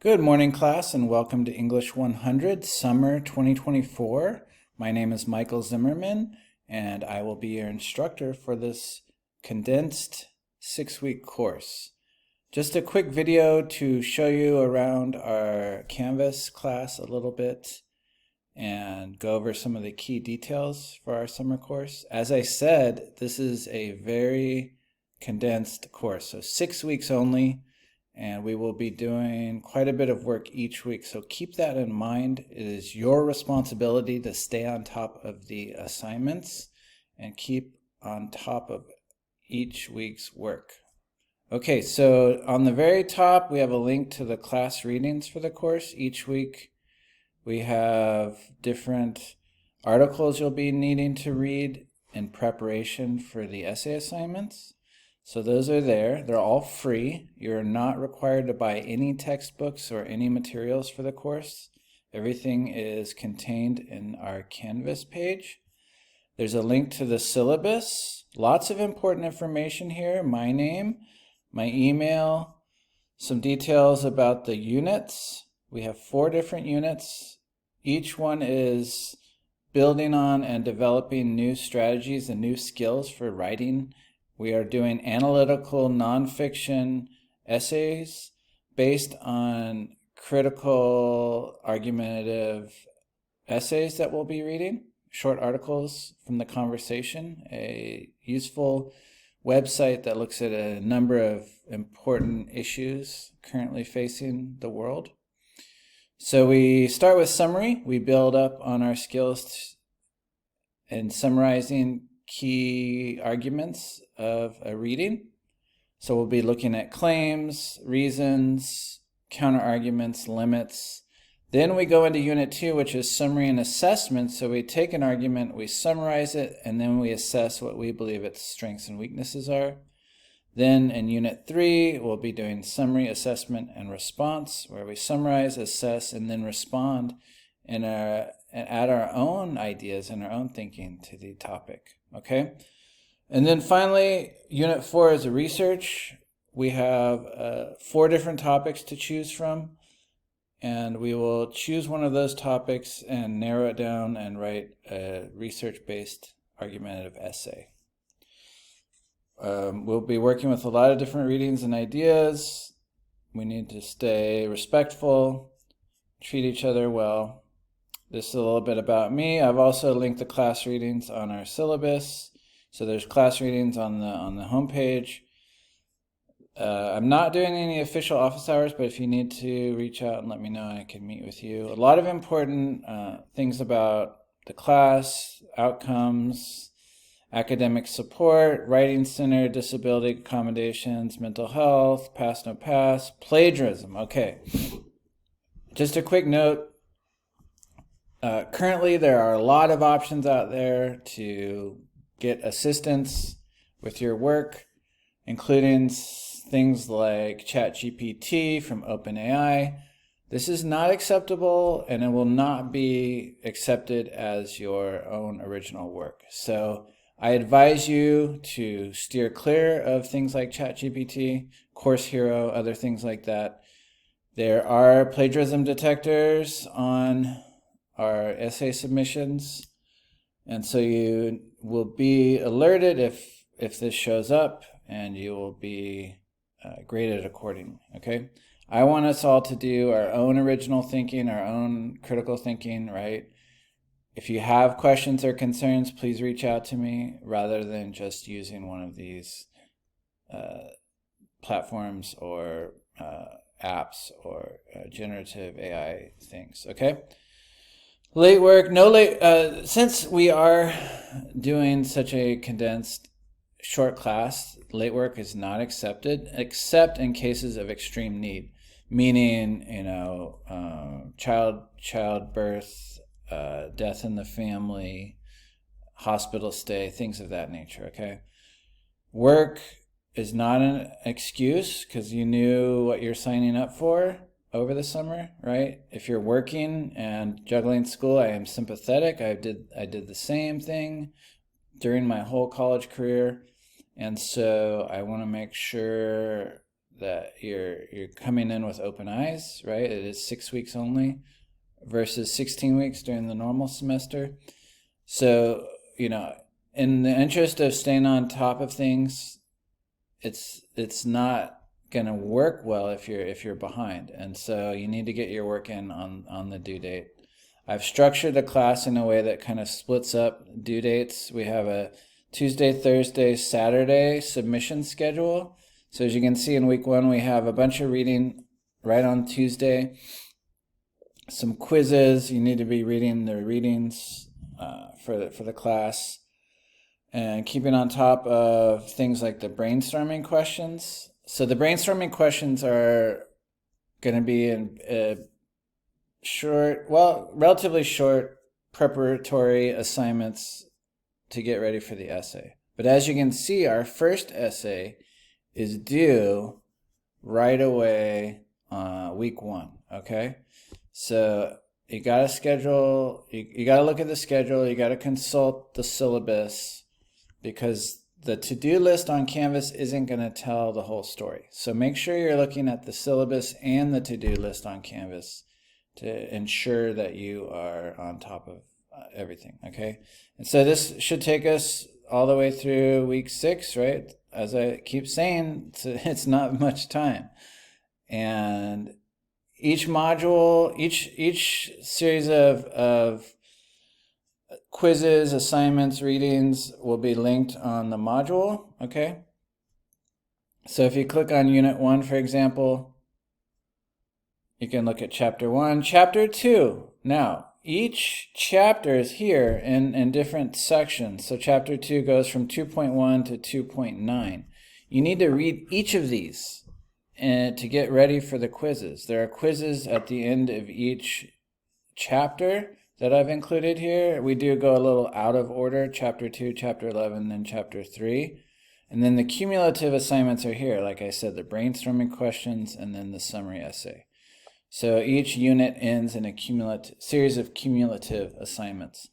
Good morning, class, and welcome to English 100 Summer 2024. My name is Michael Zimmerman, and I will be your instructor for this condensed 6-week course. Just a quick video to show you around our Canvas class a little bit and go over some of the key details for our summer course. As I said, this is a very condensed course, so 6 weeks only. And we will be doing quite a bit of work each week. So keep that in mind. It is your responsibility to stay on top of the assignments and keep on top of each week's work. Okay, so on the very top, we have a link to the class readings for the course. Each week, we have different articles you'll be needing to read in preparation for the essay assignments. So those are there. They're all free. You're not required to buy any textbooks or any materials for the course. Everything is contained in our Canvas page. There's a link to the syllabus. Lots of important information here. My name, my email, some details about the units. We have 4 different units. Each one is building on and developing new strategies and new skills for writing. We are doing analytical nonfiction essays based on critical argumentative essays that we'll be reading, short articles from the conversation, a useful website that looks at a number of important issues currently facing the world. So we start with summary. We build up on our skills in summarizing key arguments of a reading. So we'll be looking at claims, reasons, counterarguments, limits. Then we go into Unit 2, which is summary and assessment. So we take an argument, we summarize it, and then we assess what we believe its strengths and weaknesses are. Then in Unit 3, we'll be doing summary, assessment, and response, where we summarize, assess, and then respond and add our own ideas and our own thinking to the topic. Okay? And then finally, Unit 4 is a research. We have 4 different topics to choose from, and we will choose one of those topics and narrow it down and write a research-based argumentative essay. We'll be working with a lot of different readings and ideas. We need to stay respectful, treat each other well. This is a little bit about me. I've also linked the class readings on our syllabus. So there's class readings on the homepage. I'm not doing any official office hours, but if you need to reach out and let me know, I can meet with you. A lot of important things about the class, outcomes, academic support, writing center, disability accommodations, mental health, pass no pass, plagiarism. Okay. Just a quick note. Currently, there are a lot of options out there to get assistance with your work, including things like ChatGPT from OpenAI. This is not acceptable, and it will not be accepted as your own original work. So I advise you to steer clear of things like ChatGPT, Course Hero, other things like that. There are plagiarism detectors on our essay submissions, and so you will be alerted if this shows up, and you will be graded accordingly. Okay, I want us all to do our own original thinking, our own critical thinking, right? If you have questions or concerns, please reach out to me rather than just using one of these platforms or apps or generative AI things. Okay. Late work, no late. Since we are doing such a condensed short class, late work is not accepted, except in cases of extreme need, meaning, childbirth, death in the family, hospital stay, things of that nature. Okay, work is not an excuse because you knew what you're signing up for over the summer, right? If you're working and juggling school, I am sympathetic. I did the same thing during my whole college career, and so I want to make sure that you're coming in with open eyes, right? It is 6 weeks only versus 16 weeks during the normal semester. So, in the interest of staying on top of things, it's not going to work well if you're behind. And so you need to get your work in on the due date. I've structured the class in a way that kind of splits up due dates. We have a Tuesday, Thursday, Saturday submission schedule. So as you can see in week 1, we have a bunch of reading right on Tuesday, some quizzes. You need to be reading the readings for the class, and keeping on top of things like the brainstorming questions. So the brainstorming questions are going to be in relatively short preparatory assignments to get ready for the essay. But as you can see, our first essay is due right away week 1, okay? So you got to schedule, you got to look at the schedule, you got to consult the syllabus, because the to-do list on Canvas isn't going to tell the whole story. So make sure you're looking at the syllabus and the to-do list on Canvas to ensure that you are on top of everything, okay? And so this should take us all the way through week 6, right? As I keep saying, it's not much time. And each module, each series of quizzes, assignments, readings will be linked on the module, okay? So if you click on Unit 1, for example, you can look at Chapter 1. Chapter 2, now, each chapter is here in different sections. So Chapter 2 goes from 2.1 to 2.9. You need to read each of these to get ready for the quizzes. There are quizzes at the end of each chapter that I've included here. We do go a little out of order, Chapter 2, Chapter 11, and Chapter 3. And then the cumulative assignments are here, like I said, the brainstorming questions and then the summary essay. So each unit ends in a series of cumulative assignments.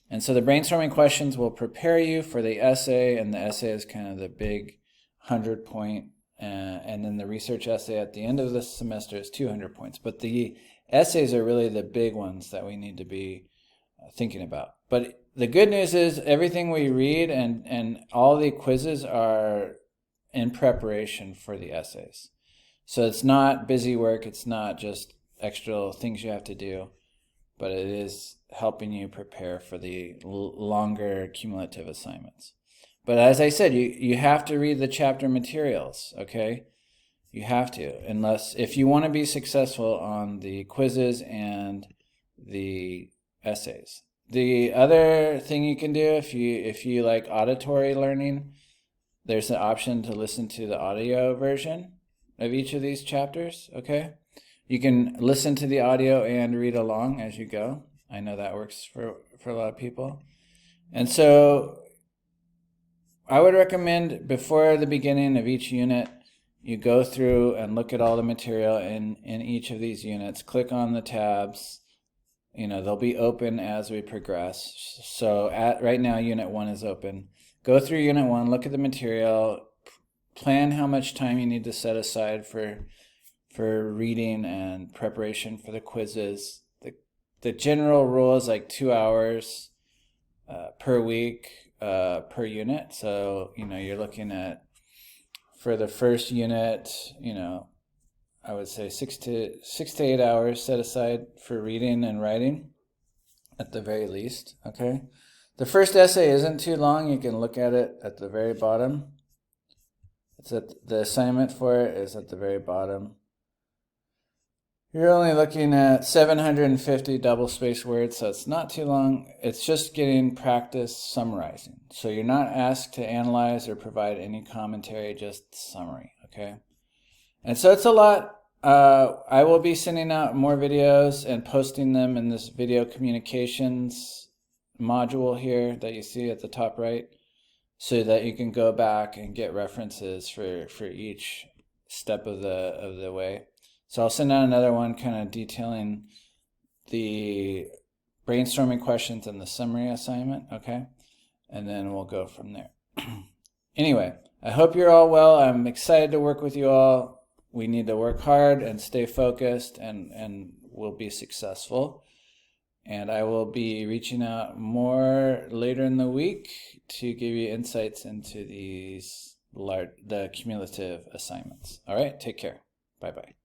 And so the brainstorming questions will prepare you for the essay, and the essay is kind of the big 100-point, and then the research essay at the end of the semester is 200 points. But the essays are really the big ones that we need to be thinking about. But the good news is everything we read and all the quizzes are in preparation for the essays. So it's not busy work, it's not just extra things you have to do, but it is helping you prepare for the longer cumulative assignments. But as I said, you have to read the chapter materials, okay? You have to, if you want to be successful on the quizzes and the essays. The other thing you can do if you like auditory learning, there's an option to listen to the audio version of each of these chapters, okay? You can listen to the audio and read along as you go. I know that works for a lot of people. And so I would recommend before the beginning of each unit, you go through and look at all the material in each of these units. Click on the tabs. They'll be open as we progress. So right now, Unit 1 is open. Go through Unit 1, look at the material, plan how much time you need to set aside for reading and preparation for the quizzes. The general rule is like 2 hours per week per unit. So, you're looking at, for the first unit, I would say 6 to 8 hours set aside for reading and writing at the very least, okay? The first essay isn't too long. You can look at it at the very bottom. The assignment for it is at the very bottom. You're only looking at 750 double-spaced words, so it's not too long. It's just getting practice summarizing. So you're not asked to analyze or provide any commentary, just summary, okay? And so it's a lot. I will be sending out more videos and posting them in this video communications module here that you see at the top right, so that you can go back and get references for each step of the way. So I'll send out another one kind of detailing the brainstorming questions and the summary assignment, okay? And then we'll go from there. Anyway, I hope you're all well. I'm excited to work with you all. we need to work hard and stay focused, and we'll be successful. And I will be reaching out more later in the week to give you insights into the cumulative assignments. All right, take care. Bye-bye.